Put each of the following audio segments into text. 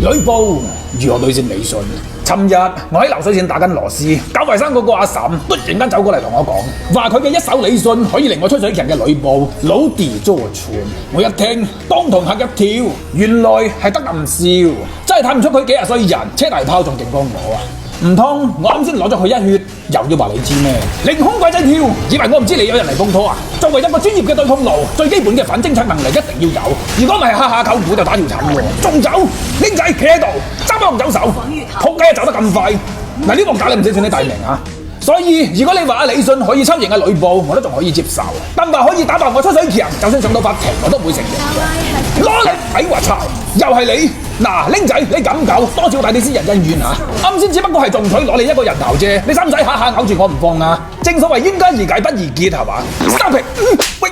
呂布如何對戰李信？尋日我喺流水線打緊螺絲，九圍山嗰個阿嬸突然間走過嚟同我講，話佢嘅一手李信可以令我吹水劇嘅呂布老弟做串。我一聽當堂嚇一跳，原來係得啖笑，真係睇唔出佢幾廿歲人，車大炮仲勁過我啊！唔通我啱先攞咗佢一血，又要話你知咩？凌空鬼仔跳，以為我唔知你有人嚟風拖啊？作為一個專業嘅對碰奴，最基本嘅反偵察能力一定要有。如果唔係下下扣股就打條慘喎。仲走，僆仔企喺度，揸把龍走手，仆街走得咁快，嗱呢鑊架你唔使算你大名啊！所以如果你話阿李信可以抽贏阿呂布，我都仲可以接受。但話可以打爆我出水強，就算上到法庭，我都唔會承認嘅。攞嚟，哎話操，又係你！嗱，僆仔，你咁搞，多少大啲私人恩怨嚇？啱先只不過係仲取攞你一個人頭啫，你使唔使下下咬住我唔放啊？正所謂冤家宜解不宜結係嘛？Stop it！喂！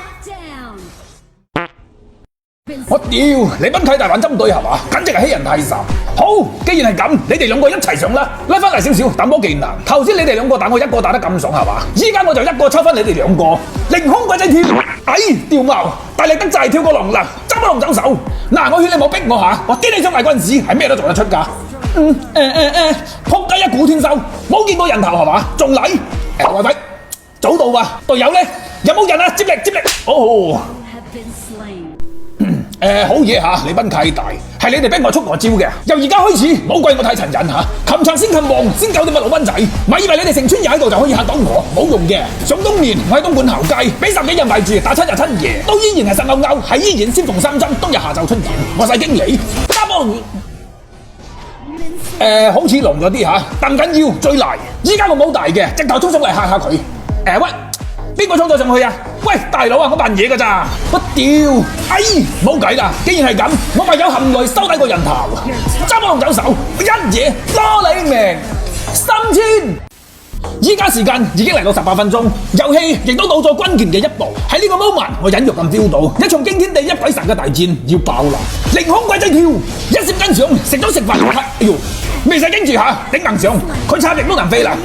我屌，你賓契大玩針對係嘛？簡直係欺人太甚！好，既然係咁，你哋兩個一齊上啦，拉翻嚟少少，打波技能。頭先你哋兩個打我一個打得咁爽係嘛？依家我就一個抽翻你哋兩個，凌空鬼仔跳，哎，掉毛，大力得滯跳個龍啦，揸把龍走手。嗱，我勸你冇逼我下，我癲你出賣嗰陣時係咩都做得出㗎。仆街一股天收，冇見過人頭係嘛？仲嚟？喂，早到啊！隊友咧有冇人啊？接力！哦。好嘢嚇，你賓契大，係你哋逼我出我招嘅。由而家開始，唔好怪我太殘忍嚇。擒賊先擒王，先救啲乜老賓仔。咪以為你哋成村人喺度就可以嚇到我，冇用嘅。想當年我喺東莞後街，俾10幾人圍住打親日親爺，都依然係實勾勾，係依然先縫3針，當日下晝出現。我細經理，加波好似聾咗啲嚇，但唔緊要，最賴。依家我冇大嘅，直頭衝上嚟嚇下佢。喂！邊個衝咗上去啊？喂，大佬啊，我扮嘢㗎咋？我屌！哎，冇計啦！既然係咁，我唯有含淚收低個人頭，揸把龍走手，一嘢攞你命3000。依家時間已經嚟到18分鐘，遊戲亦都到咗關鍵嘅一步。喺呢個 moment，我隱約咁 feel 到一場驚天地泣鬼神嘅大戰要爆啦！凌空鬼仔跳，一閃跟上，食咗食飯，哎呦！未使驚住下，頂硬上，佢插翼都能飛啦！